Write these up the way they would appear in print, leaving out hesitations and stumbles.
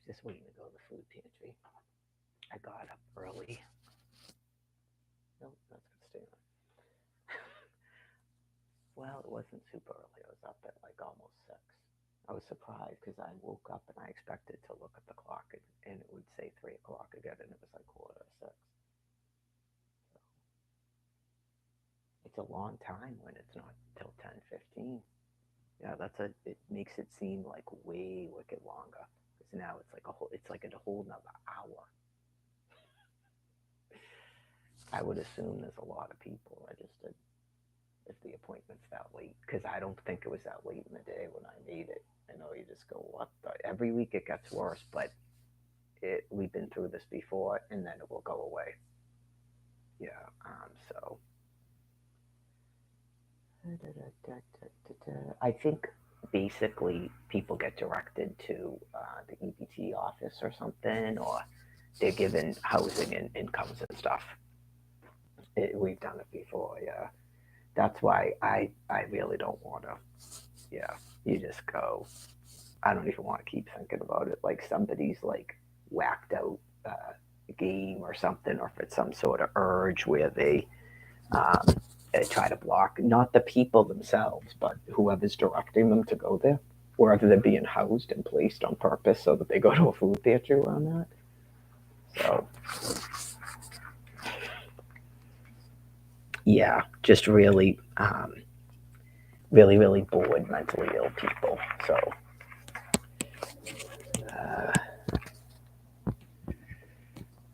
just waiting to go to the food pantry. I got up early. Nope, that's gonna stay on. Well, it wasn't super early. I was up at like almost 6. I was surprised because I woke up and I expected to look at the clock and it would say 3 o'clock again, and it was like quarter to 6. So it's a long time when it's not till 10:15. Yeah, it makes it seem like way wicked longer. Because now it's like a whole nother hour. I would assume there's a lot of people registered if the appointment's that late, because I don't think it was that late in the day when I made it. I know you just go, what the? Every week it gets worse, but we've been through this before, and then it will go away. Yeah. So I think basically people get directed to the EBT office or something, or they're given housing and incomes and stuff. We've done it before, yeah. That's why I really don't want to. Yeah, you just go. I don't even want to keep thinking about it. Like somebody's like whacked out game or something, or if it's some sort of urge where um, they try to block not the people themselves, but whoever's directing them to go there, wherever they're being housed and placed on purpose so that they go to a food pantry around that. So yeah, just really bored mentally ill people. So uh,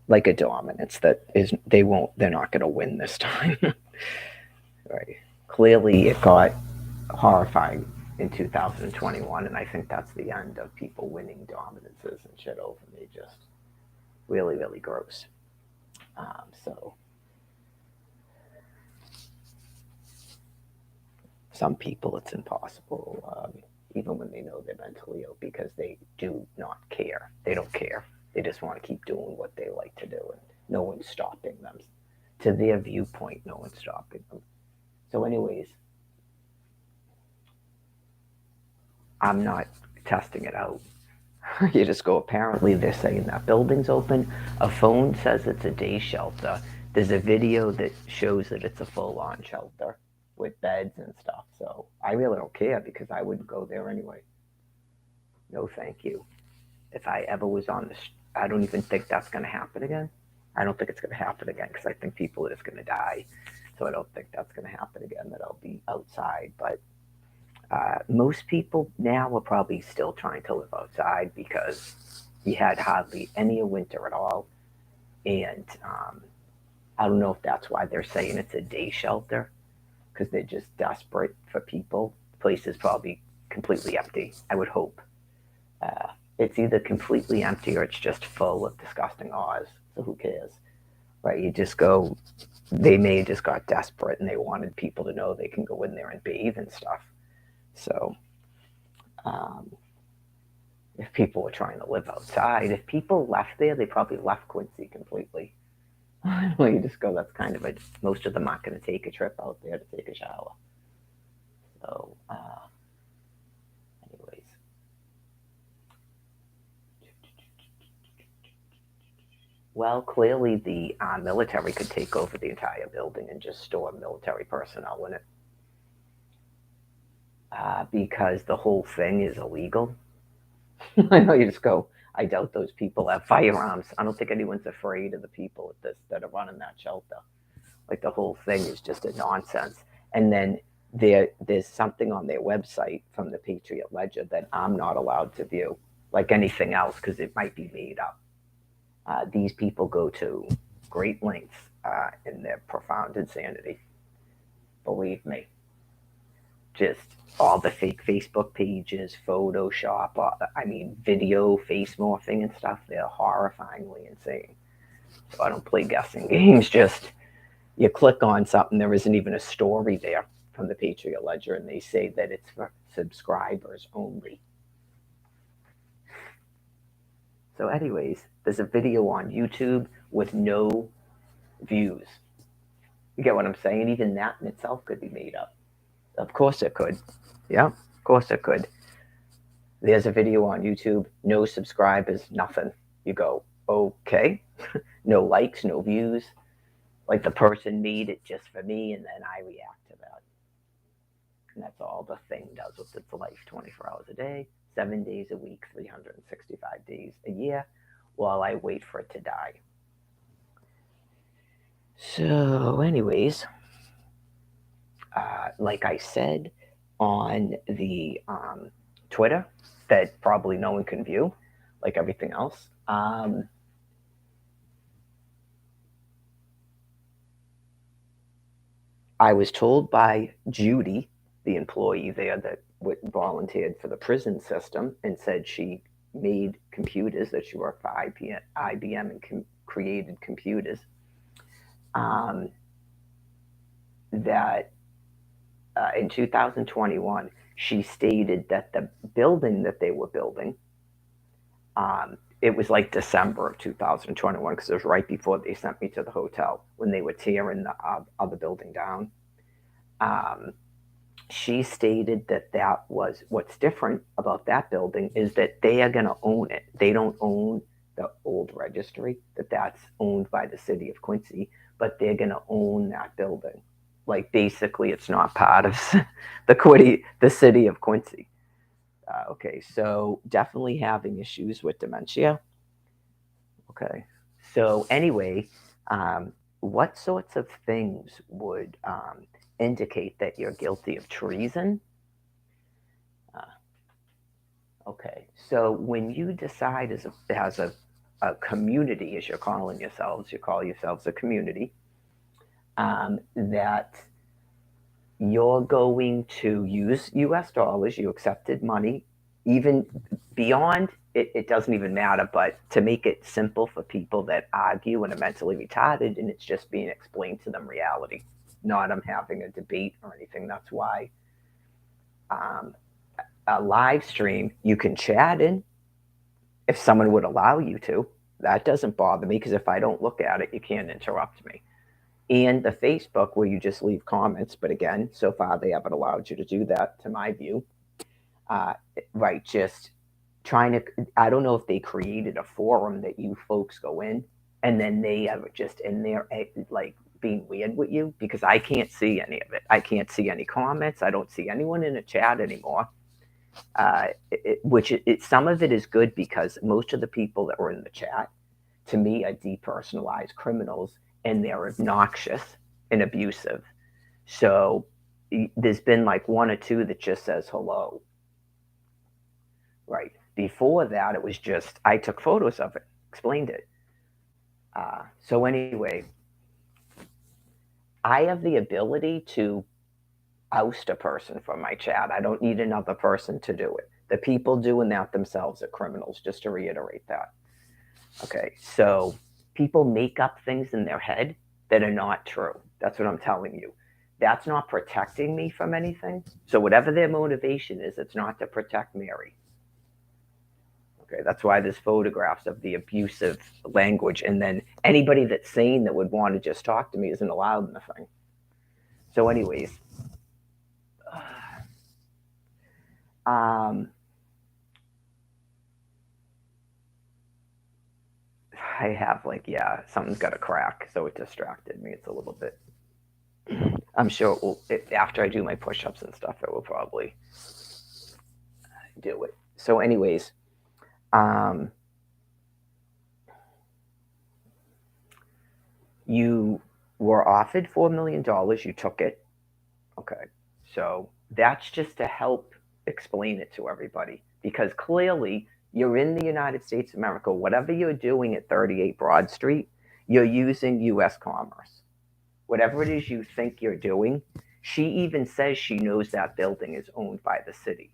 like a dominance that is they're not going to win this time. Right. Clearly, it got horrifying in 2021, and I think that's the end of people winning dominances and shit over me. Just really gross. So some people, it's impossible, even when they know they're mentally ill, because they do not care. They don't care. They just want to keep doing what they like to do, and no one's stopping them. To their viewpoint, no one's stopping them. So, anyways, I'm not testing it out. You just go, apparently they're saying that building's open. A phone says it's a day shelter. There's a video that shows that it's a full on shelter with beds and stuff. So I really don't care because I wouldn't go there anyway. No, thank you. If I ever was on this, I don't even think that's going to happen again. I don't think it's going to happen again because I think people are just going to die. So I don't think that's going to happen again, that I'll be outside. But most people now are probably still trying to live outside because you had hardly any winter at all. And I don't know if that's why they're saying it's a day shelter, because they're just desperate for people. The place is probably completely empty, I would hope. Uh, it's either completely empty or it's just full of disgusting Oz. So who cares? Right? You just go, they may have just got desperate and they wanted people to know they can go in there and bathe and stuff. So um, if people were trying to live outside, if people left there, they probably left Quincy completely. Well, you just go, that's kind of a, most of them aren't going to take a trip out there to take a shower. So, anyways, well, clearly the military could take over the entire building and just store military personnel in it, because the whole thing is illegal. I know, you just go, I doubt those people have firearms. I don't think anyone's afraid of the people at this that are running that shelter. Like the whole thing is just a nonsense. And then there's something on their website from the Patriot Ledger that I'm not allowed to view, like anything else, because it might be made up. These people go to great lengths in their profound insanity. Believe me, just all the fake Facebook pages, Photoshop, I mean, video, face morphing and stuff. They're horrifyingly insane. So I don't play guessing games. Just you click on something, there isn't even a story there from the Patriot Ledger, and they say that it's for subscribers only. So, anyways, there's a video on YouTube with no views. You get what I'm saying? Even that in itself could be made up. Of course it could. Yeah, of course it could. There's a video on YouTube, no subscribers, nothing. You go, okay, no likes, no views. Like the person made it just for me, and then I react to that. And that's all the thing does with its life 24 hours a day, 7 days a week, 365 days a year, while I wait for it to die. So, anyways, like I said on the Twitter, that probably no one can view, like everything else. I was told by Judy, the employee there that volunteered for the prison system, and said she made computers, that she worked for IBM and created computers, um, that in 2021, she stated that the building that they were building, it was like December of 2021, because it was right before they sent me to the hotel when they were tearing the other building down. Um, she stated that that was what's different about that building is that they are going to own it. They don't own the old registry, that's owned by the city of Quincy, but they're going to own that building. Like basically, it's not part of the city of Quincy. Okay, so definitely having issues with dementia. Okay, so anyway, what sorts of things would indicate that you're guilty of treason? Uh, okay, so when you decide a community, as you're calling yourselves, you call yourselves a community, that you're going to use US dollars, you accepted money, even beyond it doesn't even matter, but to make it simple for people that argue and are mentally retarded, and it's just being explained to them reality, not them having a debate or anything. That's why um, a live stream, you can chat in if someone would allow you to. That doesn't bother me because if I don't look at it, you can't interrupt me. And the Facebook where you just leave comments, but again, so far they haven't allowed you to do that, to my view. Uh, right, just trying to. I don't know if they created a forum that you folks go in, and then they are just in there like being weird with you because I can't see any of it. I can't see any comments. I don't see anyone in a chat anymore. Some of it is good because most of the people that were in the chat, to me, are depersonalized criminals, and they're obnoxious and abusive. So there's been like one or two that just says hello. Right. Before that, it was just I took photos of it, explained it. So anyway, I have the ability to oust a person from my chat. I don't need another person to do it. The people doing that themselves are criminals, just to reiterate that. Okay, so people make up things in their head that are not true. That's what I'm telling you. That's not protecting me from anything. So whatever their motivation is, it's not to protect Mary. Okay, that's why there's photographs of the abusive language, and then anybody that's sane that would want to just talk to me isn't allowed in the thing. So, anyways, um, I have something's got a crack, so it distracted me. It's a little bit. I'm sure after I do my push-ups and stuff, it will probably do it. So, anyways, um, you were offered $4 million. You took it. Okay, so that's just to help explain it to everybody because clearly you're in the United States of America. Whatever you're doing at 38 Broad Street, you're using U.S. commerce. Whatever it is you think you're doing, she even says she knows that building is owned by the city,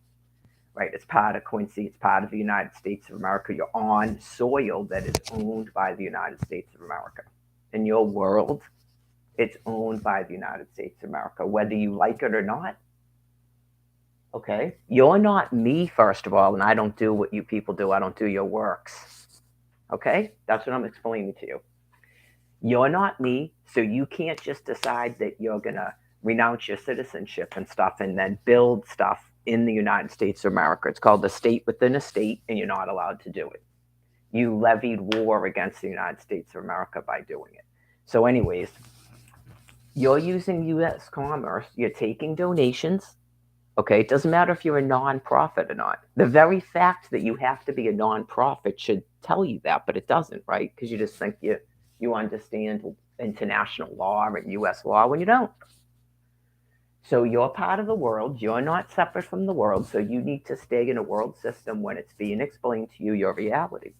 right? It's part of Quincy, it's part of the United States of America. You're on soil that is owned by the United States of America. In your world, it's owned by the United States of America, whether you like it or not. Okay? You're not me, first of all, and I don't do what you people do. I don't do your works. Okay? That's what I'm explaining to you. You're not me, so you can't just decide that you're going to renounce your citizenship and stuff, and then build stuff in the United States of America. It's called the state within a state, and you're not allowed to do it. You levied war against the United States of America by doing it. So, anyways, you're using U.S. commerce, you're taking donations. Okay, it doesn't matter if you're a nonprofit or not. The very fact that you have to be a nonprofit should tell you that, but it doesn't, right? Because you just think you understand international law and U.S. law when you don't. So you're part of the world. You're not separate from the world. So you need to stay in a world system when it's being explained to you your reality.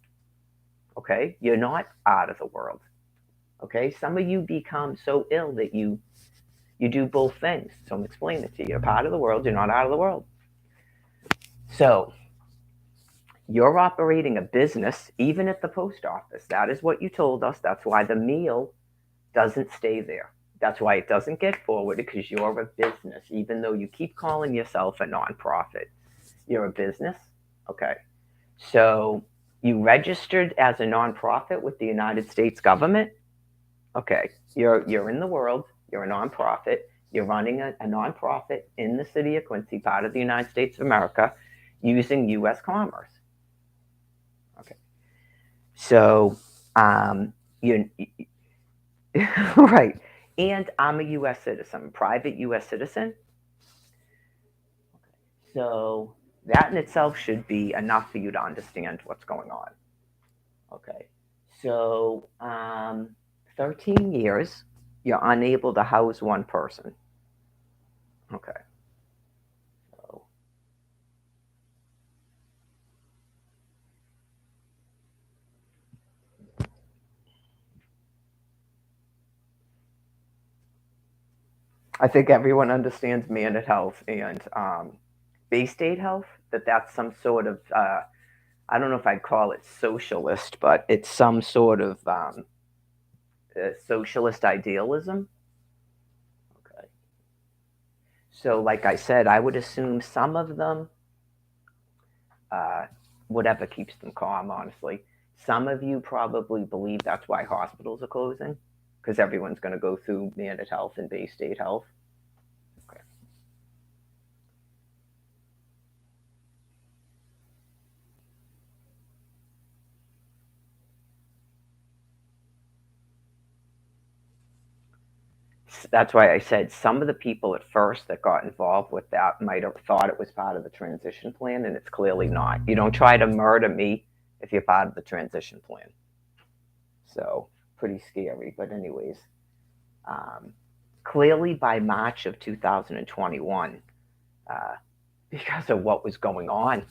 Okay, you're not out of the world. Okay, some of you become so ill that you do both things. So I'm explaining it to you. You're part of the world. You're not out of the world. So you're operating a business, even at the post office. That is what you told us. That's why the meal doesn't stay there. That's why it doesn't get forwarded, because you're a business, even though you keep calling yourself a nonprofit. You're a business. Okay. So you registered as a nonprofit with the United States government. Okay. You're in the world. You're a nonprofit. You're running a nonprofit in the city of Quincy, part of the United States of America, using U.S. commerce. Okay. So, you right. And I'm a U.S. citizen, private U.S. citizen. So that in itself should be enough for you to understand what's going on. Okay. So 13 years, you're unable to house one person. Okay. So I think everyone understands Managed Health and Baystate Health, that's some sort of, I don't know if I'd call it socialist, but it's some sort of socialist idealism. Okay. So, like I said, I would assume some of them, uh, whatever keeps them calm, honestly. Some of you probably believe that's why hospitals are closing, because everyone's going to go through Managed Health and Baystate Health. Okay. That's why I said some of the people at first that got involved with that might have thought it was part of the transition plan, and it's clearly not. You don't try to murder me if you're part of the transition plan. So, pretty scary. But, anyways, um, clearly by March of 2021, uh, because of what was going on,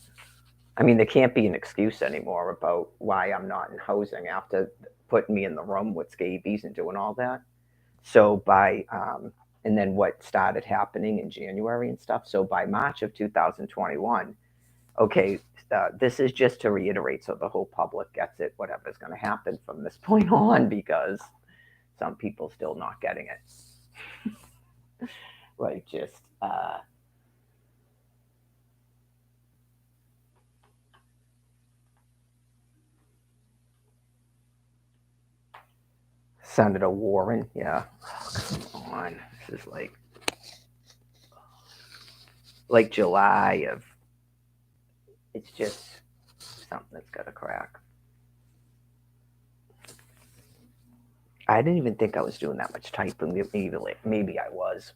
I mean, there can't be an excuse anymore about why I'm not in housing after putting me in the room with scabies and doing all that. So and then what started happening in January and stuff. So by March of 2021, okay, this is just to reiterate so the whole public gets it, whatever's going to happen from this point on, because some people still not getting it. Like, just, Senator Warren, yeah. Oh, come on. This is like July of, it's just something that's got to crack. I didn't even think I was doing that much typing. Maybe I was.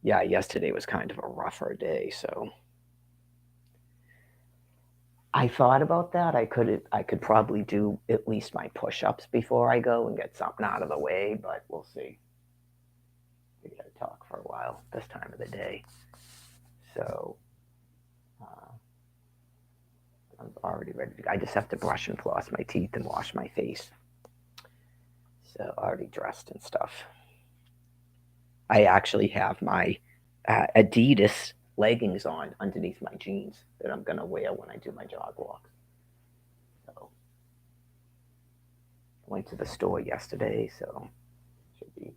Yeah, yesterday was kind of a rougher day, so I thought about that. I could probably do at least my push-ups before I go and get something out of the way, but we'll see. We got to talk for a while this time of the day. So uh, I'm already ready to. I just have to brush and floss my teeth and wash my face. So already dressed and stuff. I actually have my Adidas leggings on underneath my jeans that I'm gonna wear when I do my jog walk. So I went to the store yesterday, so should be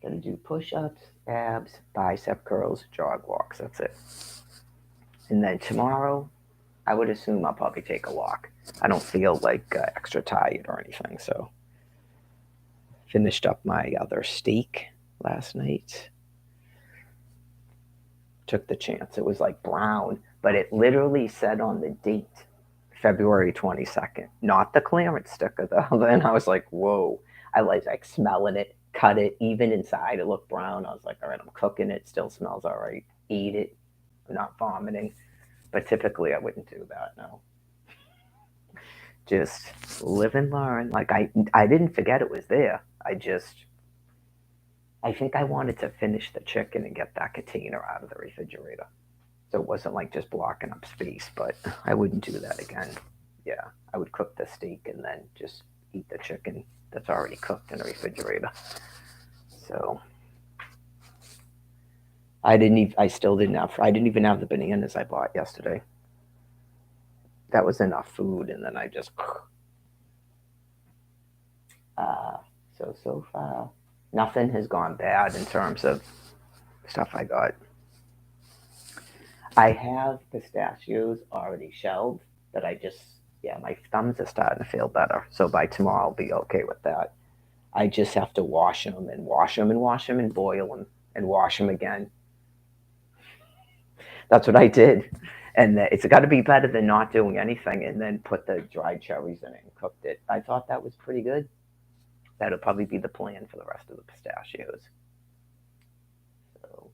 gonna do push-ups, abs, bicep curls, jog walks. That's it. And then tomorrow, I would assume I'll probably take a walk. I don't feel like extra tired or anything, so finished up my other steak last night. Took the chance. It was like brown, but it literally said on the date February 22nd, not the clearance sticker though. Then I was like, whoa. I like smelling it, cut it, even inside it looked brown. I was like, all right, I'm cooking it, still smells all right. Eat it. I'm not vomiting. But typically I wouldn't do that, no. Just live and learn. Like I didn't forget it was there. I think I wanted to finish the chicken and get that container out of the refrigerator. So it wasn't like just blocking up space, but I wouldn't do that again. Yeah, I would cook the steak and then just eat the chicken that's already cooked in the refrigerator. So I still didn't have, I didn't even have the bananas I bought yesterday. That was enough food, and then I just, uh, so far, nothing has gone bad in terms of stuff I got. I have pistachios already shelled that I just, yeah, my thumbs are starting to feel better. So by tomorrow, I'll be okay with that. I just have to wash them and wash them and wash them and boil them and wash them again. That's what I did. And it's got to be better than not doing anything and then put the dried cherries in it and cooked it. I thought that was pretty good. That'll probably be the plan for the rest of the pistachios. So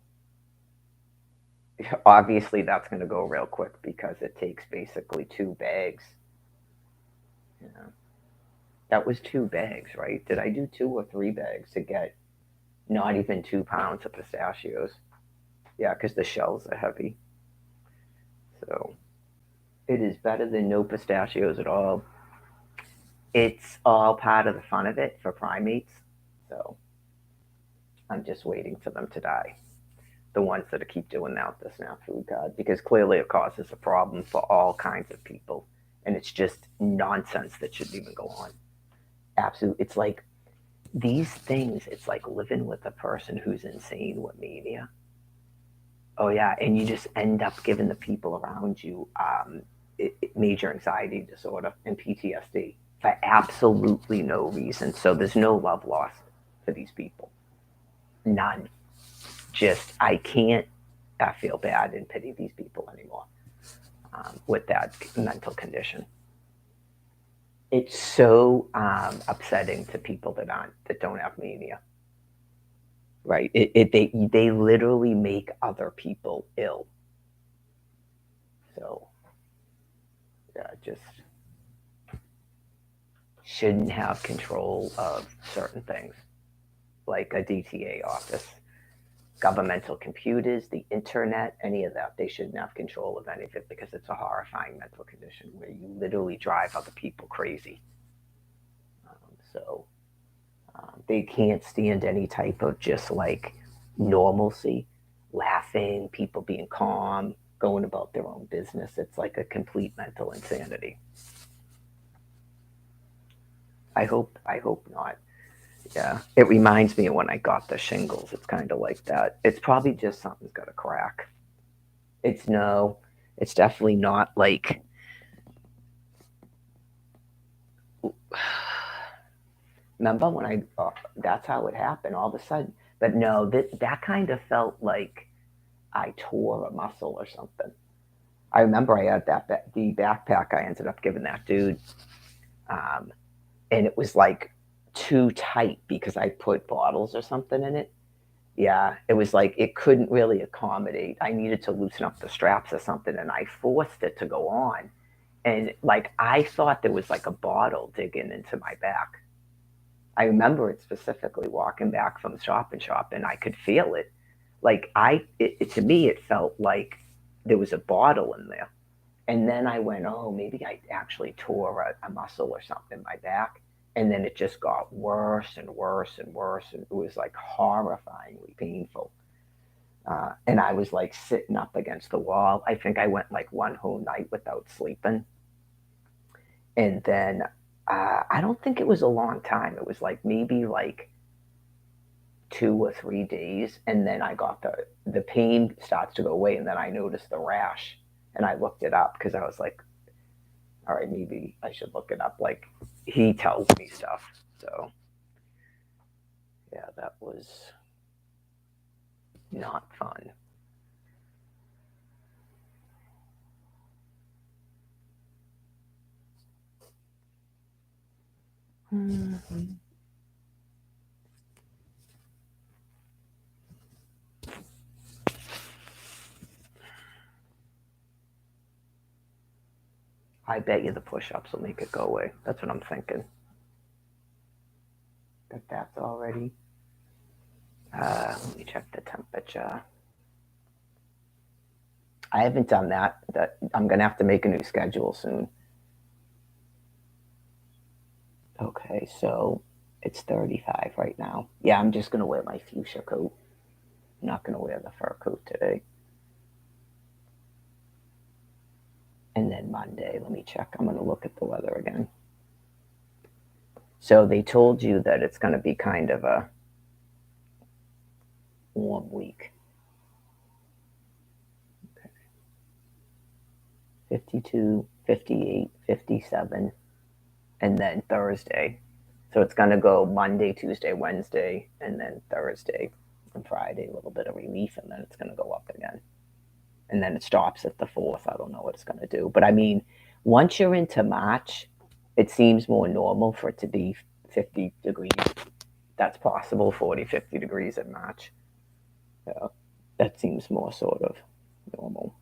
obviously that's going to go real quick because it takes basically 2 bags. Yeah. That was 2 bags, right? Did I do 2 or 3 bags to get not even 2 pounds of pistachios? Yeah, because the shells are heavy. So it is better than no pistachios at all. It's all part of the fun of it for primates. So I'm just waiting for them to die. The ones that keep doing out the SNAP food card because clearly it causes a problem for all kinds of people. And it's just nonsense that shouldn't even go on. Absolutely. It's like these things, it's like living with a person who's insane with mania. Oh yeah, and you just end up giving the people around you major anxiety disorder and PTSD for absolutely no reason. So there's no love lost for these people, none. Just I can't. I feel bad and pity these people anymore with that mental condition. It's so upsetting to people that don't have mania, right? They literally make other people ill. So yeah, just shouldn't have control of certain things like a DTA office, governmental computers, the internet, any of that. They shouldn't have control of any of it because it's a horrifying mental condition where you literally drive other people crazy. So they can't stand any type of just like normalcy, laughing, people being calm, going about their own business. It's like a complete mental insanity. I hope not. Yeah, it reminds me of when I got the shingles. It's kind of like that. It's probably just something's got a crack. It's no, it's definitely not like. Remember when I? That's how it happened all of a sudden. But no, that kind of felt like I tore a muscle or something. I remember I had the backpack I ended up giving that dude, um, and it was like too tight because I put bottles or something in it. Yeah, it was like it couldn't really accommodate. I needed to loosen up the straps or something, and I forced it to go on. And like I thought there was like a bottle digging into my back. I remember it specifically walking back from Stop and Shop, and I could feel it. Like to me, it felt like there was a bottle in there. And then I went, oh, maybe I actually tore a muscle or something in my back. And then it just got worse and worse and worse. And it was like horrifyingly painful. And I was like sitting up against the wall. I think I went like one whole night without sleeping. And then I don't think it was a long time. It was like maybe like 2 or 3 days. And then I got the pain starts to go away. And then I noticed the rash. And I looked it up because I was like, all right, maybe I should look it up. Like he tells me stuff. So Yeah, that was not fun. Mhm. I bet you the push-ups will make it go away. That's what I'm thinking. That's already. Let me check the temperature. I haven't done that. That I'm gonna have to make a new schedule soon. Okay, so it's 35 right now. Yeah, I'm just gonna wear my fuchsia coat. I'm not gonna wear the fur coat today. And then Monday, let me check. I'm gonna look at the weather again. So they told you that it's gonna be kind of a warm week. 52, 58, 57, and then Thursday. So it's going to go Monday, Tuesday, Wednesday, and then Thursday and Friday, a little bit of relief, and then it's going to go up again. And then it stops at the 4th. I don't know what it's going to do. But I mean, once you're into March, it seems more normal for it to be 50 degrees. That's possible, 40, 50 degrees in March. Yeah, that seems more sort of normal.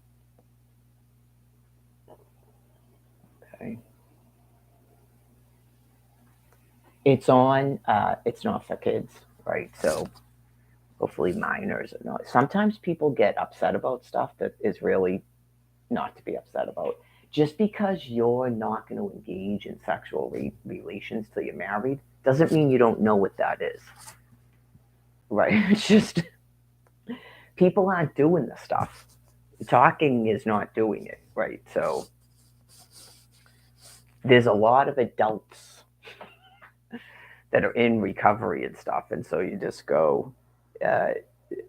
Okay. It's not for kids, right? So hopefully minors are not. Sometimes people get upset about stuff that is really not to be upset about. Just because you're not going to engage in sexual relations till you're married doesn't mean you don't know what that is, right? It's just people aren't doing this stuff. Talking is not doing it, right? So there's a lot of adults that are in recovery and stuff, and so you just go, uh,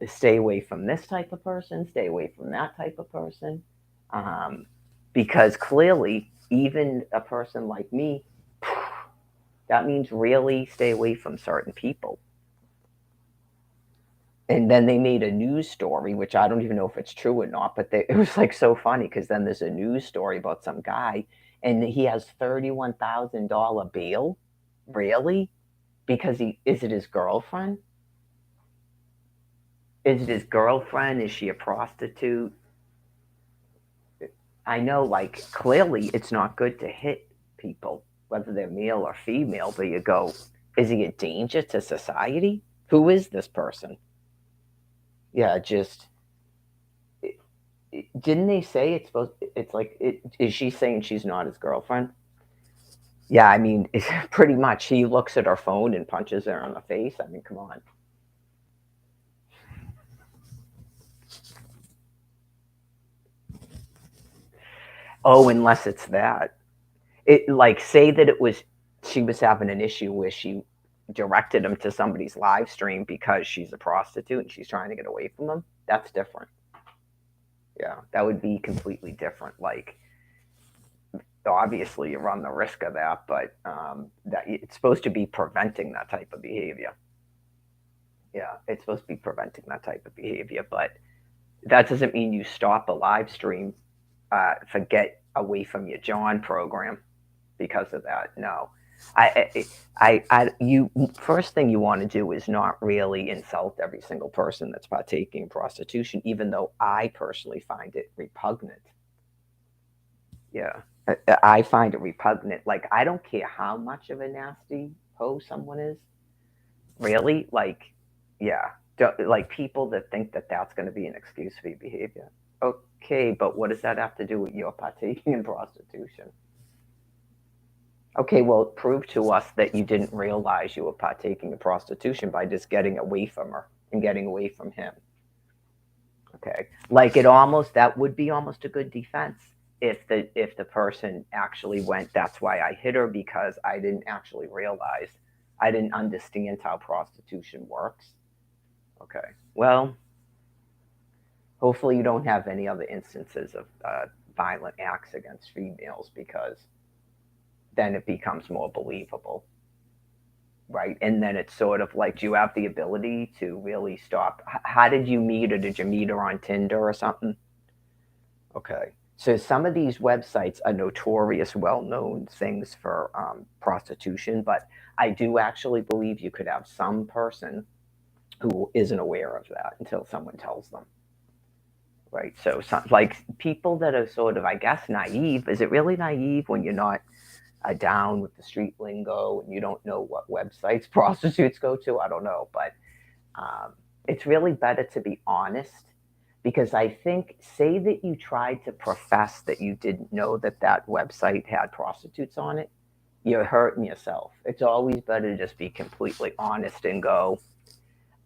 stay away from this type of person, stay away from that type of person, um, because clearly, even a person like me, that means really stay away from certain people. And then they made a news story, which I don't even know if it's true or not, but it was like so funny because then there's a news story about some guy and he has $31,000 bail. Really? Because he is it his girlfriend? Is it his girlfriend? Is she a prostitute? I know, like, clearly it's not good to hit people, whether they're male or female, but you go, is he a danger to society? Who is this person? Yeah, just, didn't they say it's supposed, it's like, is she saying she's not his girlfriend? Yeah, I mean, it's pretty much he looks at her phone and punches her in the face. I mean, come on. Oh, unless it's that. It like say that it was she was having an issue where she directed him to somebody's live stream because she's a prostitute and she's trying to get away from him. That's different. Yeah, that would be completely different. Like obviously you run the risk of that, but that it's supposed to be preventing that type of behavior. Yeah, it's supposed to be preventing that type of behavior, but that doesn't mean you stop a live stream for Get Away from Your John program because of that. No, you first thing you want to do is not really insult every single person that's partaking in prostitution, even though I personally find it repugnant. Yeah, I find it repugnant. Like I don't care how much of a nasty hoe someone is. Really, like, yeah, like people that think that that's going to be an excuse for your behavior. Okay, but what does that have to do with your partaking in prostitution? Okay, well, prove to us that you didn't realize you were partaking in prostitution by just getting away from her and getting away from him. Okay, like it almost that would be almost a good defense if the person actually went. That's why I hit her because I didn't actually realize, I didn't understand how prostitution works. Okay, well, hopefully you don't have any other instances of violent acts against females because then it becomes more believable. right? And then it's sort of like, do you have the ability to really stop? How did you meet her? Did you meet her on Tinder or something? Okay. So some of these websites are notorious, well-known things for prostitution, but I do actually believe you could have some person who isn't aware of that until someone tells them, right? So, some, like people that are sort of, I guess, naive. Is it really naive when you're not down with the street lingo and you don't know what websites prostitutes go to? I don't know, but um, it's really better to be honest because I think, say that you tried to profess that you didn't know that that website had prostitutes on it, you're hurting yourself. It's always better to just be completely honest and go,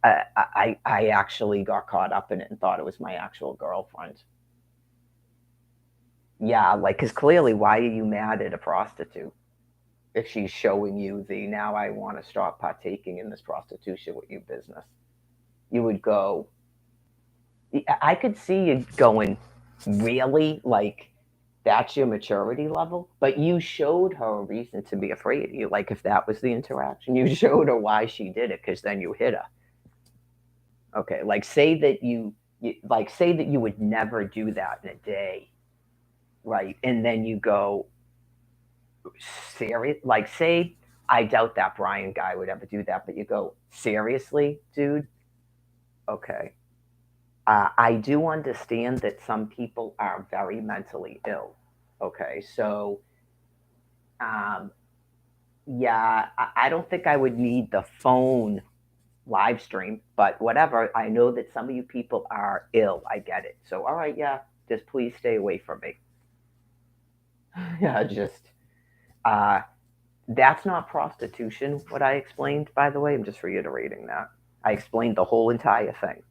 I actually got caught up in it and thought it was my actual girlfriend. Yeah, like, because clearly, why are you mad at a prostitute if she's showing you the now I want to stop partaking in this prostitution with you business? You would go, I could see you going, really? Like, that's your maturity level? But you showed her a reason to be afraid of you. Like, if that was the interaction, you showed her why she did it because then you hit her. Okay, like, say that like, say that you would never do that in a day, right? And then you go, serious? Like, say, I doubt that Brian guy would ever do that, but you go, seriously, dude? Okay. I do understand that some people are very mentally ill. Okay, so um, yeah, I don't think I would need the phone live stream, but whatever. I know that some of you people are ill. I get it. So, all right, yeah, just please stay away from me. Yeah, just uh, that's not prostitution. What I explained, by the way, I'm just reiterating that. I explained the whole entire thing.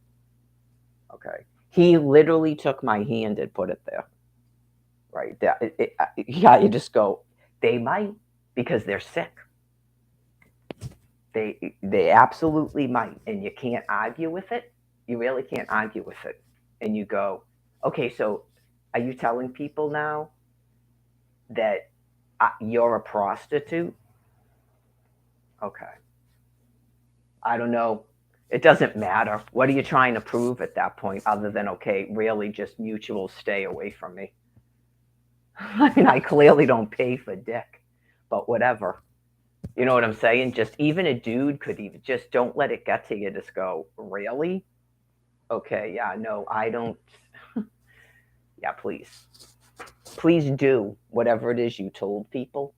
Okay, he literally took my hand and put it there. Right? Yeah, you just go. They might because they're sick. They absolutely might, and you can't argue with it. You really can't argue with it. And you go, okay, so are you telling people now that you're a prostitute? Okay, I don't know. It doesn't matter. What are you trying to prove at that point, other than okay, really just mutual stay away from me? I mean, I clearly don't pay for dick, but whatever. You know what I'm saying? Just even a dude could even just don't let it get to you. Just go, really? Okay, yeah, no, I don't. Yeah, please. Please do whatever it is you told people.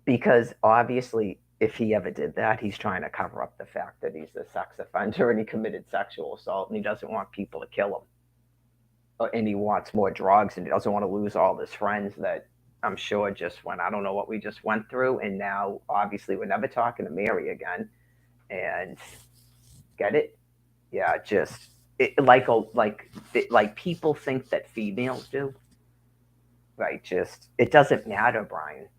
Because obviously, if he ever did that, he's trying to cover up the fact that he's a sex offender and he committed sexual assault and he doesn't want people to kill him. And he wants more drugs and he doesn't want to lose all his friends that I'm sure just went, I don't know what we just went through. And now, obviously, we're never talking to Mary again. And get it? Yeah, just like people think that females do, right? Just it doesn't matter, Brian.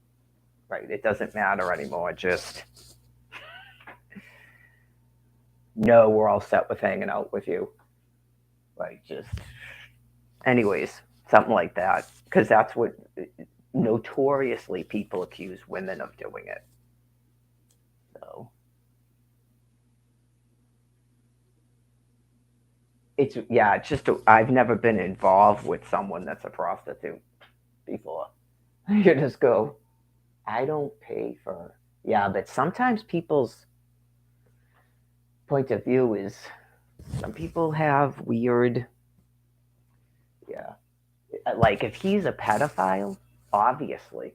Right? It doesn't matter anymore. Just no, we're all set with hanging out with you. Right? Just anyways, something like that, because that's what notoriously people accuse women of doing it. So it's yeah, it's just I've never been involved with someone that's a prostitute before. You just go, I don't pay for. Yeah, but sometimes people's point of view is some people have weird. Yeah, like if he's a pedophile, obviously,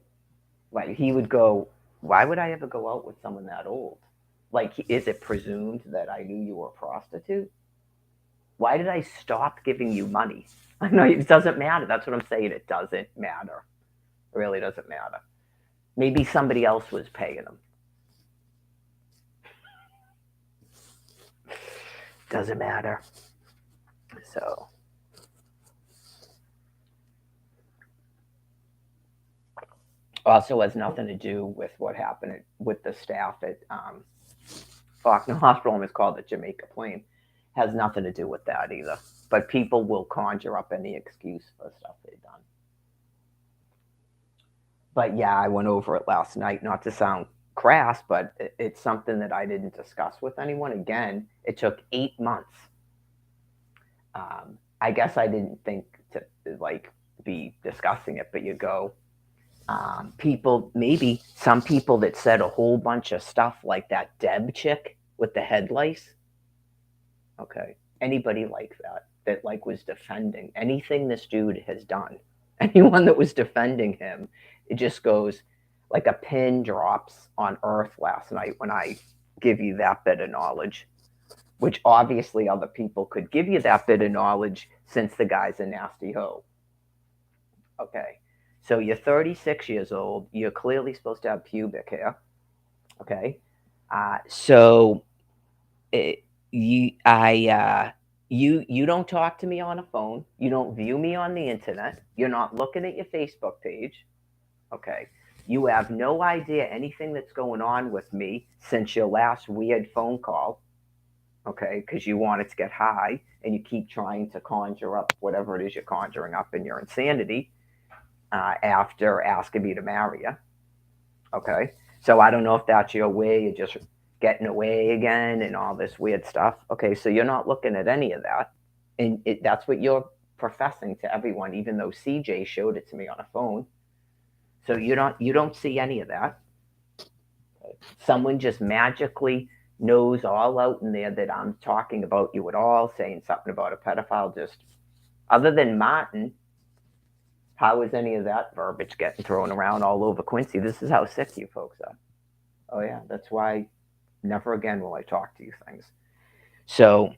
like he would go. Why would I ever go out with someone that old? Like, is it presumed that I knew you were a prostitute? Why did I stop giving you money? I know it doesn't matter. That's what I'm saying. It doesn't matter. It really doesn't matter. Maybe somebody else was paying them. Doesn't matter. So also has nothing to do with what happened with the staff at Faulkner Hospital. It's called the Jamaica Plain. Has nothing to do with that either. But people will conjure up any excuse for stuff they've done. But yeah, I went over it last night, not to sound crass, but it's something that I didn't discuss with anyone. Again, it took 8 months. I guess I didn't think to like be discussing it, but you go, people, maybe some people that said a whole bunch of stuff like that Deb chick with the head lice. Okay. Anybody like that, that like was defending anything this dude has done, anyone that was defending him, it just goes like a pin drops on earth last night when I give you that bit of knowledge, which obviously other people could give you that bit of knowledge since the guy's a nasty hoe. Okay. So you're 36 years old. You're clearly supposed to have pubic hair. Okay. So it, you don't talk to me on a phone. You don't view me on the internet. You're not looking at your Facebook page. Okay. You have no idea anything that's going on with me since your last weird phone call. Okay, because you wanted to get high and you keep trying to conjure up whatever it is you're conjuring up in your insanity after asking me to marry you. Okay, so I don't know if that's your way of just getting away again and all this weird stuff. Okay, so you're not looking at any of that, and that's what you're professing to everyone, even though CJ showed it to me on a phone. So you don't see any of that. Someone just magically knows all out in there that I'm talking about you at all, saying something about a pedophile. Just other than Martin, how is any of that verbiage getting thrown around all over Quincy? This is how sick you folks are. Oh yeah, that's why never again will I talk to you things. So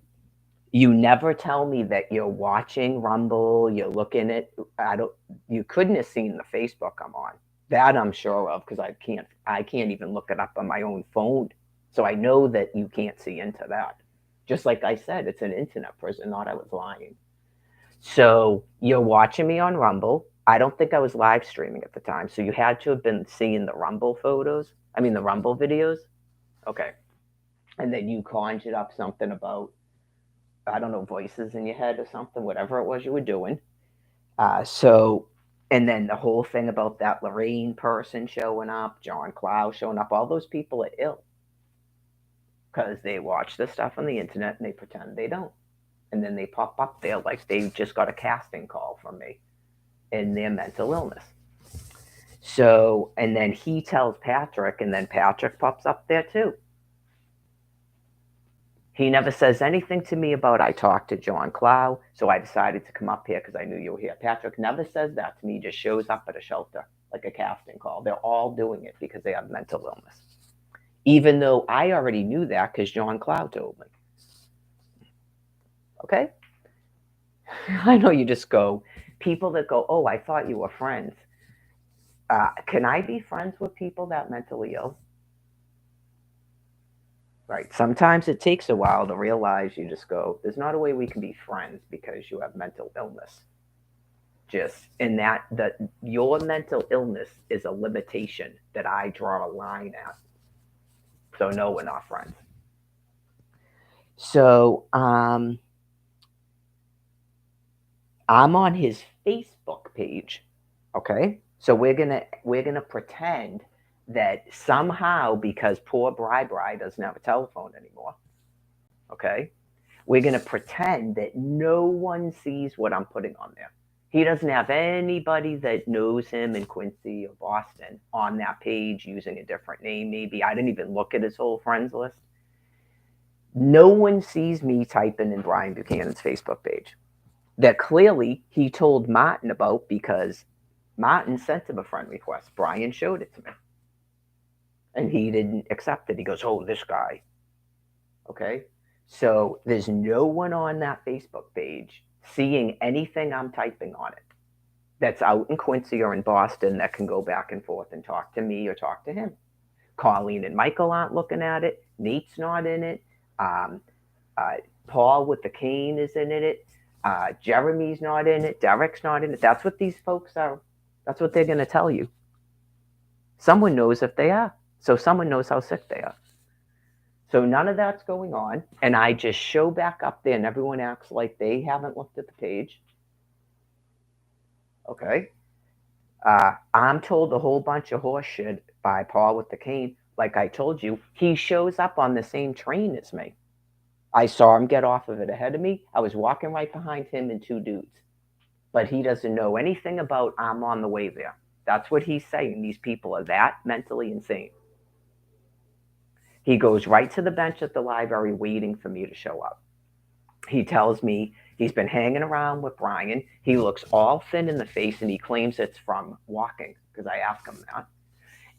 you never tell me that you're watching Rumble, you're looking at I don't you couldn't have seen the Facebook I'm on. That I'm sure of because I can't even look it up on my own phone. So I know that you can't see into that. Just like I said, it's an internet prison, not I was lying. So you're watching me on Rumble. I don't think I was live streaming at the time. So you had to have been seeing the Rumble photos. I mean, the Rumble videos. Okay. And then you conjured up something about, I don't know, voices in your head or something, whatever it was you were doing. So, and then the whole thing about that Lorraine person showing up, John Clow showing up, all those people are ill because they watch this stuff on the internet and they pretend they don't. And then they pop up there like they just got a casting call from me in their mental illness. So, and then he tells Patrick, and then Patrick pops up there too. He never says anything to me about I talked to John Clow, so I decided to come up here because I knew you were here. Patrick never says that to me. He just shows up at a shelter like a casting call. They're all doing it because they have mental illness. Even though I already knew that because John Clow told me. Okay? I know you just go, people that go, oh, I thought you were friends. Can I be friends with people that mentally ill? Right. Sometimes it takes a while to realize you just go, there's not a way we can be friends because you have mental illness. Just in that your mental illness is a limitation that I draw a line at. So no, we're not friends. So I'm on his Facebook page. Okay. So we're gonna pretend that somehow because poor Bri doesn't have a telephone anymore. Okay. We're going to pretend that no one sees what I'm putting on there. He doesn't have anybody that knows him in Quincy or Boston on that page using a different name, maybe. I didn't even look at his whole friends list. No one sees me typing in Brian Buchanan's Facebook page that clearly he told Martin about because Martin sent him a friend request. Brian showed it to me. And he didn't accept it. He goes, oh, this guy. Okay. So there's no one on that Facebook page seeing anything I'm typing on it that's out in Quincy or in Boston that can go back and forth and talk to me or talk to him. Colleen and Michael aren't looking at it. Nate's not in it. Um, Paul with the cane is in it. Jeremy's not in it. Derek's not in it. That's what these folks are. That's what they're going to tell you. Someone knows if they are. So someone knows how sick they are. So none of that's going on. And I just show back up there and everyone acts like they haven't looked at the page. Okay. I'm told a whole bunch of horse shit by Paul with the cane. Like I told you, he shows up on the same train as me. I saw him get off of it ahead of me. I was walking right behind him and two dudes. But he doesn't know anything about I'm on the way there. That's what he's saying. These people are that mentally insane. He goes right to the bench at the library waiting for me to show up. He tells me he's been hanging around with Brian. He looks all thin in the face and he claims it's from walking because I asked him that.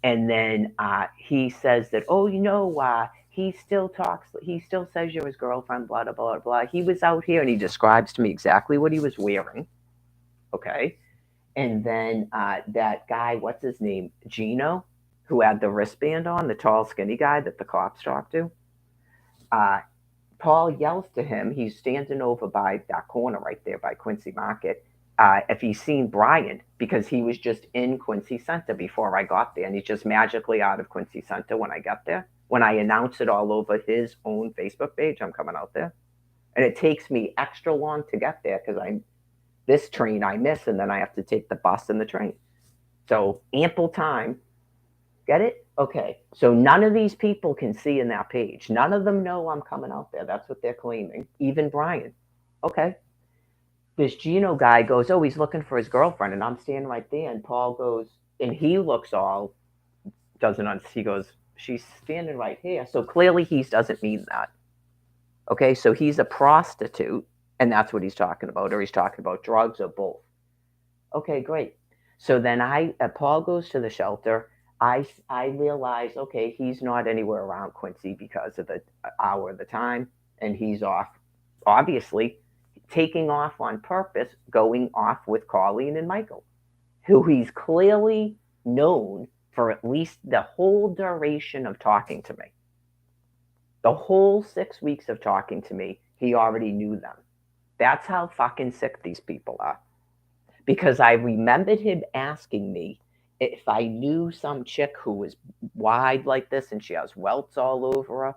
And then he says that, oh, he still talks, he still says you're his girlfriend, blah, blah, blah, blah. He was out here and he describes to me exactly what he was wearing. Okay. And then that guy, what's his name? Gino, who had the wristband on, the tall, skinny guy that the cops talked to. Uh, Paul yells to him. He's standing over by that corner right there by Quincy Market. If he's seen Brian, because he was just in Quincy Center before I got there, and he's just magically out of Quincy Center when I got there. When I announce it all over his own Facebook page, I'm coming out there. And it takes me extra long to get there because this train I miss, and then I have to take the bus and the train. So ample time. Get it? Okay. So none of these people can see in that page. None of them know I'm coming out there. That's what they're claiming. Even Brian. Okay. This Gino guy goes, oh, he's looking for his girlfriend. And I'm standing right there. And Paul goes, and he looks all, he goes, she's standing right here. So clearly he doesn't mean that. Okay. So he's a prostitute. And that's what he's talking about. Or he's talking about drugs or both. Okay, great. So then Paul goes to the shelter. I realize, okay, he's not anywhere around Quincy because of the hour of the time, and he's off, obviously, taking off on purpose, going off with Colleen and Michael, who he's clearly known for at least the whole duration of talking to me. The whole 6 weeks of talking to me, he already knew them. That's how fucking sick these people are. Because I remembered him asking me if I knew some chick who was wide like this and she has welts all over her.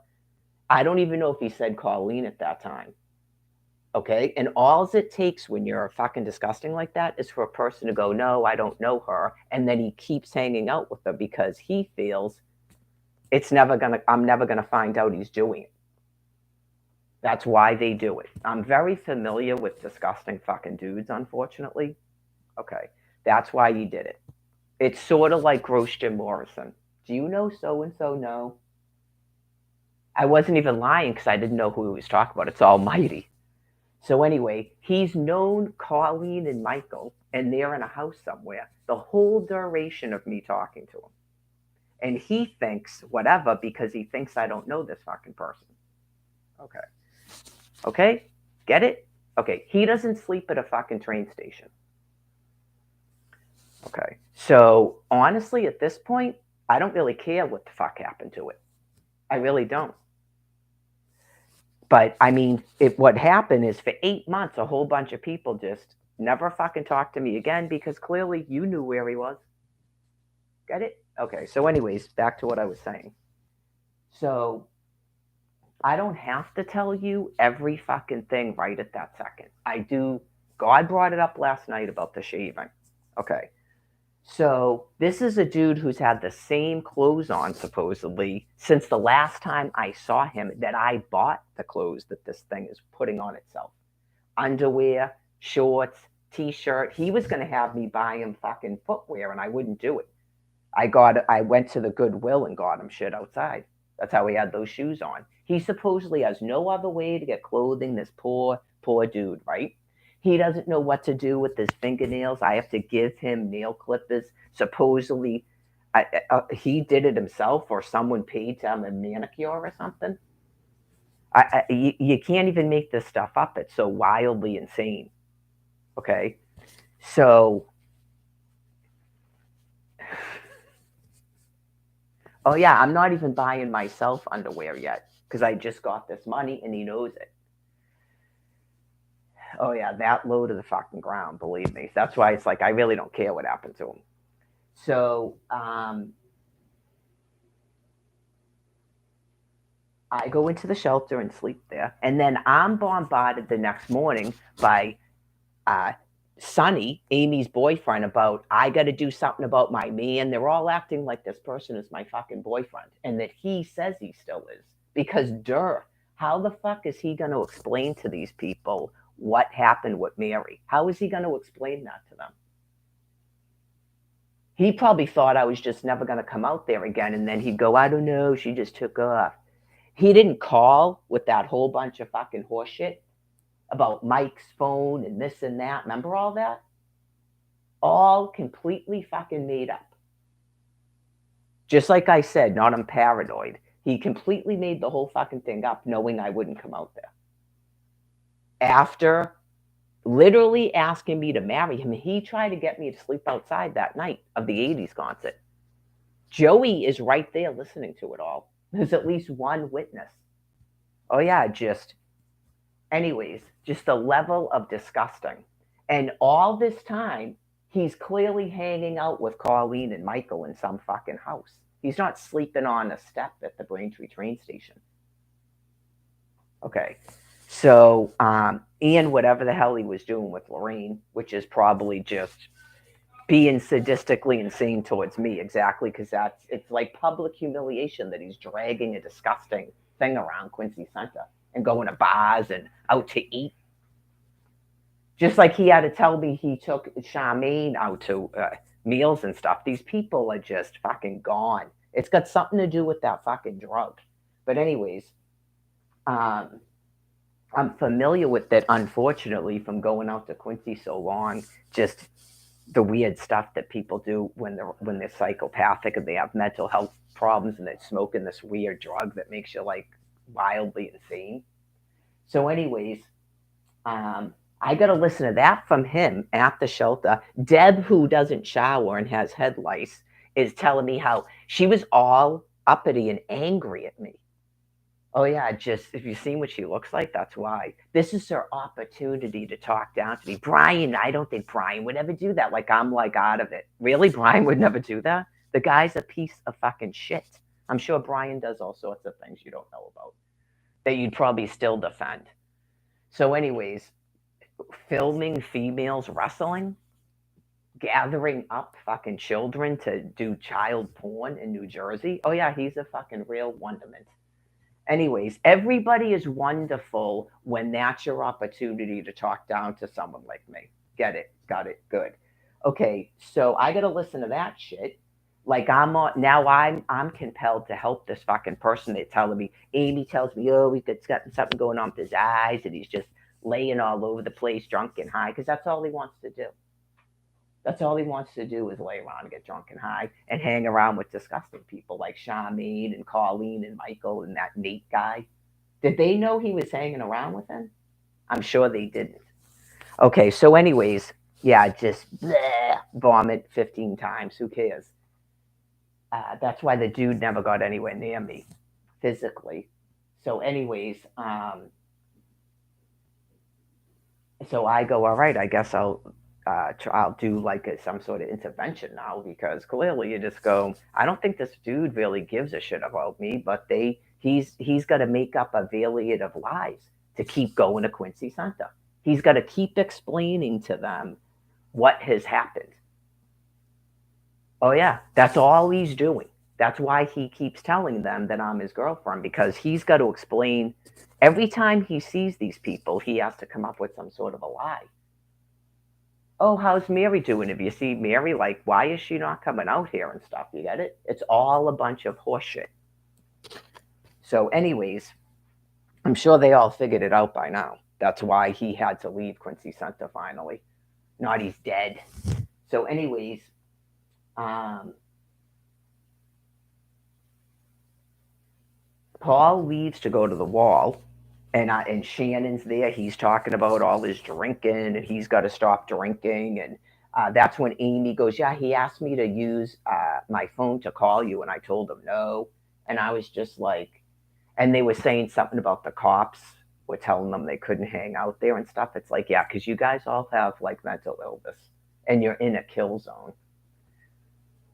I don't even know if he said Colleen at that time. Okay. And all it takes when you're fucking disgusting like that is for a person to go, no, I don't know her. And then he keeps hanging out with her because he feels I'm never going to find out he's doing it. That's why they do it. I'm very familiar with disgusting fucking dudes, unfortunately. Okay. That's why he did it. It's sort of like Gross Jim Morrison. Do you know so-and-so? No. I wasn't even lying because I didn't know who he was talking about. It's Almighty. So anyway, he's known Colleen and Michael, and they're in a house somewhere the whole duration of me talking to him. And he thinks whatever because he thinks I don't know this fucking person. Okay. Okay? Get it? Okay. He doesn't sleep at a fucking train station. Okay. So honestly, at this point, I don't really care what the fuck happened to it. I really don't. But I mean, what happened is for 8 months, a whole bunch of people just never fucking talked to me again because clearly you knew where he was. Get it? Okay. So anyways, back to what I was saying. So I don't have to tell you every fucking thing right at that second. I do. God brought it up last night about the shaving. Okay. So this is a dude who's had the same clothes on, supposedly, since the last time I saw him that I bought the clothes that this thing is putting on itself. Underwear, shorts, t-shirt. He was going to have me buy him fucking footwear, and I wouldn't do it. I went to the Goodwill and got him shit outside. That's how he had those shoes on. He supposedly has no other way to get clothing, this poor dude, right? He doesn't know what to do with his fingernails. I have to give him nail clippers. Supposedly, he did it himself, or someone paid to have a manicure or something. You can't even make this stuff up. It's so wildly insane. Okay, so, oh yeah, I'm not even buying myself underwear yet because I just got this money and he knows it. Oh yeah, that low to the fucking ground, believe me. That's why it's like I really don't care what happened to him. So I go into the shelter and sleep there, and then I'm bombarded the next morning by Sonny, Amy's boyfriend, about, I got to do something about my man. They're all acting like this person is my fucking boyfriend and that he says he still is. Because, how the fuck is he going to explain to these people what happened with Mary? How is he going to explain that to them? He probably thought I was just never going to come out there again. And then he'd go, I don't know, she just took off. He didn't call with that whole bunch of fucking horseshit about Mike's phone and this and that. Remember all that? All completely fucking made up. Just like I said, not I'm paranoid. He completely made the whole fucking thing up knowing I wouldn't come out there. After literally asking me to marry him, he tried to get me to sleep outside that night of the 80s concert. Joey is right there listening to it all. There's at least one witness. Oh, yeah, anyways, just the level of disgusting. And all this time, he's clearly hanging out with Colleen and Michael in some fucking house. He's not sleeping on a step at the Braintree train station. Okay. So, Ian, whatever the hell he was doing with Lorraine, which is probably just being sadistically insane towards me, exactly, because it's like public humiliation that he's dragging a disgusting thing around Quincy Center and going to bars and out to eat. Just like he had to tell me he took Charmaine out to meals and stuff. These people are just fucking gone. It's got something to do with that fucking drug. But anyways, um, I'm familiar with that, unfortunately, from going out to Quincy so long. Just the weird stuff that people do when they're psychopathic and they have mental health problems and they're smoking this weird drug that makes you like wildly insane. So, anyways, I got to listen to that from him at the shelter. Deb, who doesn't shower and has head lice, is telling me how she was all uppity and angry at me. Oh yeah, just if you've seen what she looks like, that's why. This is her opportunity to talk down to me. Brian, I don't think Brian would ever do that. Like I'm like out of it. Really? Brian would never do that? The guy's a piece of fucking shit. I'm sure Brian does all sorts of things you don't know about that you'd probably still defend. So, anyways, filming females wrestling, gathering up fucking children to do child porn in New Jersey. Oh yeah, he's a fucking real wonderment. Anyways, everybody is wonderful when that's your opportunity to talk down to someone like me. Get it? Got it? Good. Okay, so I gotta listen to that shit. Like now I'm compelled to help this fucking person. They're telling me. Amy tells me, oh, we got something going on with his eyes, and he's just laying all over the place, drunk and high, because that's all he wants to do. That's all he wants to do is lay around and get drunk and high and hang around with disgusting people like Charmaine and Colleen and Michael and that Nate guy. Did they know he was hanging around with him? I'm sure they didn't. Okay, so anyways, yeah, just bleh, vomit 15 times. Who cares? That's why the dude never got anywhere near me physically. So, anyways, so I go, all right, I guess I'll do like some sort of intervention now because clearly you just go, I don't think this dude really gives a shit about me, but he's got to make up a variety of lies to keep going to Quincy Center. He's got to keep explaining to them what has happened. Oh yeah, that's all he's doing. That's why he keeps telling them that I'm his girlfriend because he's got to explain every time he sees these people, he has to come up with some sort of a lie. Oh, how's Mary doing? If you see Mary, like, why is she not coming out here and stuff? You get it? It's all a bunch of horseshit. So, anyways, I'm sure they all figured it out by now. That's why he had to leave Quincy Center finally. Not he's dead. So, anyways, Paul leaves to go to the wall, and Shannon's there. He's talking about all his drinking, and he's got to stop drinking. And that's when Amy goes, "Yeah, he asked me to use my phone to call you, and I told him no." And I was just like, and they were saying something about the cops were telling them they couldn't hang out there and stuff. It's like, yeah, because you guys all have like mental illness, and you're in a kill zone,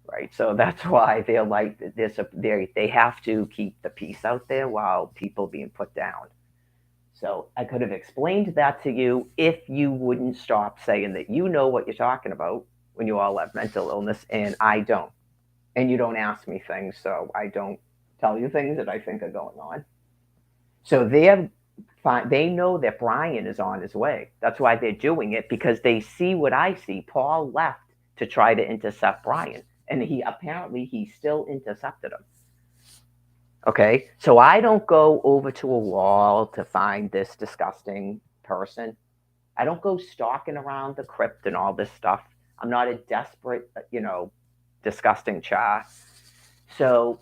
right? So that's why they're like this. They have to keep the peace out there while people being put down. So I could have explained that to you if you wouldn't stop saying that you know what you're talking about when you all have mental illness and I don't. And you don't ask me things, so I don't tell you things that I think are going on. So they know that Brian is on his way. That's why they're doing it, because they see what I see. Paul left to try to intercept Brian, and he still intercepted him. Okay, so I don't go over to a wall to find this disgusting person. I don't go stalking around the crypt and all this stuff. I'm not a desperate, disgusting child. So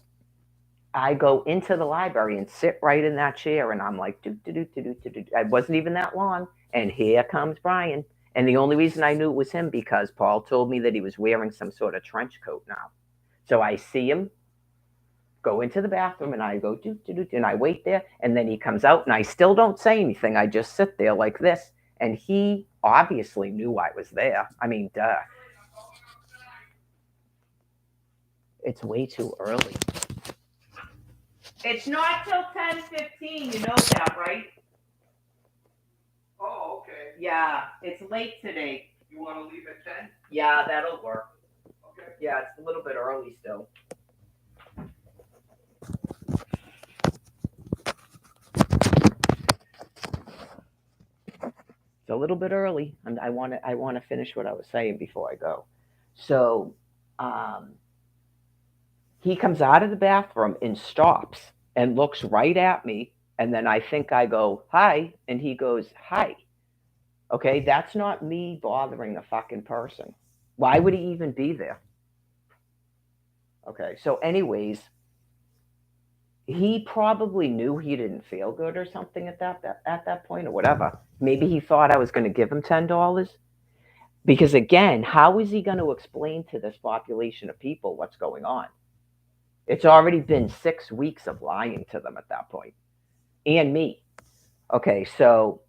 I go into the library and sit right in that chair, and I'm like, do do do do do do. I wasn't even that long, and here comes Brian. And the only reason I knew it was him because Paul told me that he was wearing some sort of trench coat now. So I see him go into the bathroom, and I go do do do, and I wait there, and then he comes out, and I still don't say anything. I just sit there like this, and he obviously knew I was there. I mean, duh. It's way too early. It's not till 10:15. You know that, right? Oh, okay. Yeah, it's late today. You want to leave at 10? Yeah, that'll work. Okay. Yeah, it's a little bit early still. It's a little bit early. I want to finish what I was saying before I go. So, um, he comes out of the bathroom and stops and looks right at me, and then I think I go hi, and he goes hi. Okay, that's not me bothering a fucking person. Why would he even be there? Okay, so anyways, he probably knew he didn't feel good or something at that point or whatever. Maybe he thought I was going to give him $10 because again, how is he going to explain to this population of people what's going on? It's already been 6 weeks of lying to them at that point, and me. Okay, so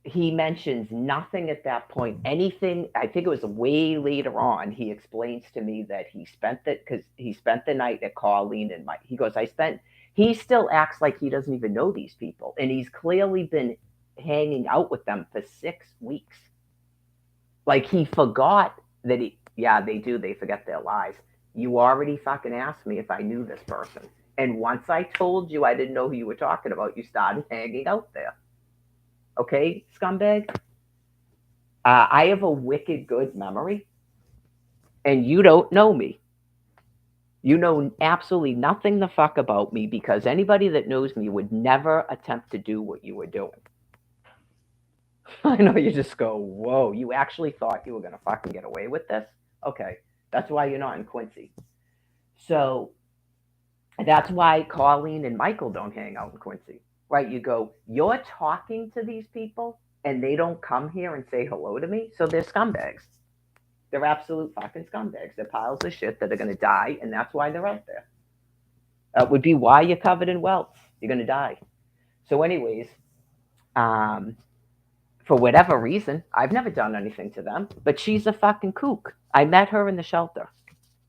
he mentions nothing at that point. Anything, I think it was way later on, he explains to me that he spent the night at Colleen and Mike. He goes, he still acts like he doesn't even know these people. And he's clearly been hanging out with them for 6 weeks. Like he forgot yeah, they do. They forget their lives. You already fucking asked me if I knew this person. And once I told you I didn't know who you were talking about, you started hanging out there. Okay, scumbag? I have a wicked good memory, and you don't know me. You know absolutely nothing the fuck about me because anybody that knows me would never attempt to do what you were doing. I know you just go, whoa, you actually thought you were going to fucking get away with this? Okay, that's why you're not in Quincy. So that's why Colleen and Michael don't hang out in Quincy, right? You go, you're talking to these people and they don't come here and say hello to me, so they're scumbags. They're absolute fucking scumbags. They're piles of shit that are going to die, and that's why they're out there. That would be why you're covered in wealth. You're going to die. So, anyways, um, for whatever reason, I've never done anything to them, but she's a fucking kook. I met her in the shelter.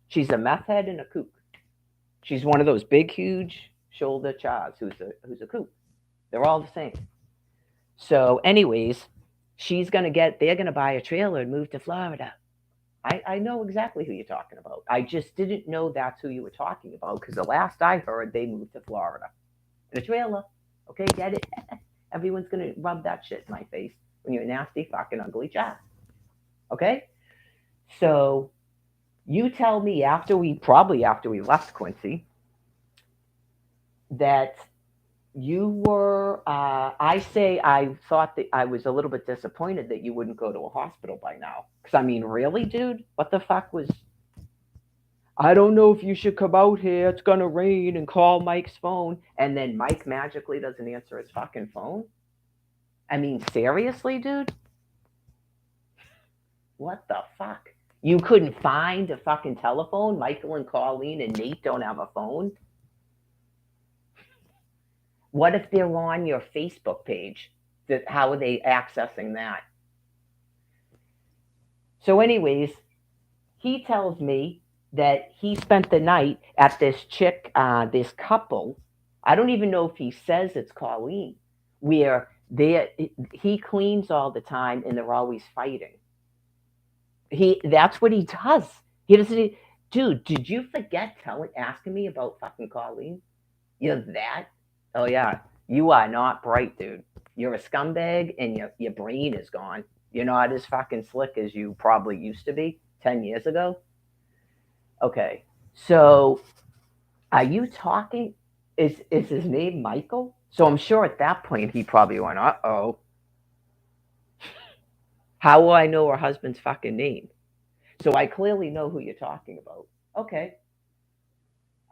She's a meth head and a kook. She's one of those big, huge shoulder chars who's a kook. They're all the same. So, anyways, they're gonna buy a trailer and move to Florida. I know exactly who you're talking about. I just didn't know that's who you were talking about because the last I heard, they moved to Florida in a trailer. Okay, get it? Everyone's gonna rub that shit in my face when you're a nasty, fucking, ugly child. Okay, so you tell me after we left Quincy that you were. I say I thought that I was a little bit disappointed that you wouldn't go to a hospital by now. Because I mean, really, dude, what the fuck was I don't know if you should come out here. It's gonna rain and call Mike's phone. And then Mike magically doesn't answer his fucking phone. I mean, seriously, dude? What the fuck? You couldn't find a fucking telephone? Michael and Colleen and Nate don't have a phone? What if they're on your Facebook page? How are they accessing that? So, anyways, he tells me that he spent the night at this couple I don't even know if he says it's Colleen, where he cleans all the time and they're always fighting. That's what he does. He doesn't. Dude, did you forget asking me about fucking Colleen? You're that? Oh yeah, you are not bright, dude. You're a scumbag, and your brain is gone. You're not as fucking slick as you probably used to be 10 years ago. Okay, so are you talking? Is his name Michael? So I'm sure at that point he probably went, uh oh. How will I know her husband's fucking name? So I clearly know who you're talking about. Okay.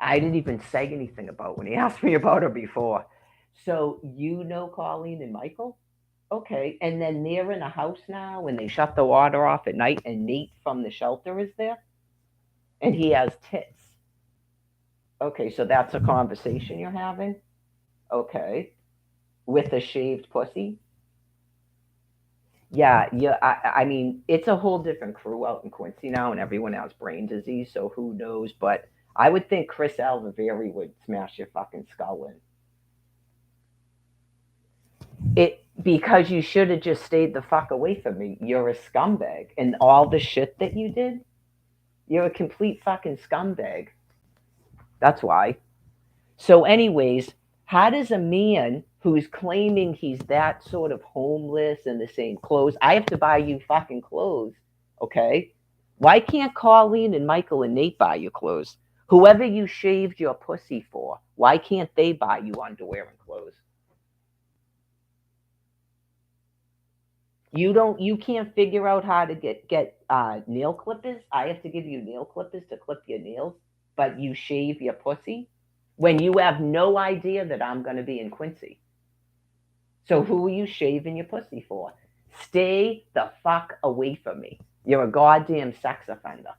I didn't even say anything about when he asked me about her before. So you know Colleen and Michael? Okay. And then they're in a house now and they shut the water off at night and Nate from the shelter is there and he has tits. Okay, so that's a conversation you're having? Okay. With a shaved pussy? Yeah, yeah. I mean, it's a whole different crew out in Quincy now, and everyone has brain disease. So who knows? But I would think Chris Alveri would smash your fucking skull in. It because you should have just stayed the fuck away from me. You're a scumbag, and all the shit that you did, you're a complete fucking scumbag. That's why. So, anyways, how does a man who's claiming he's that sort of homeless and the same clothes, I have to buy you fucking clothes, okay? Why can't Colleen and Michael and Nate buy you clothes? Whoever you shaved your pussy for, why can't they buy you underwear and clothes? You can't figure out how to get nail clippers. I have to give you nail clippers to clip your nails, but you shave your pussy when you have no idea that I'm going to be in Quincy. So who are you shaving your pussy for? Stay the fuck away from me. You're a goddamn sex offender.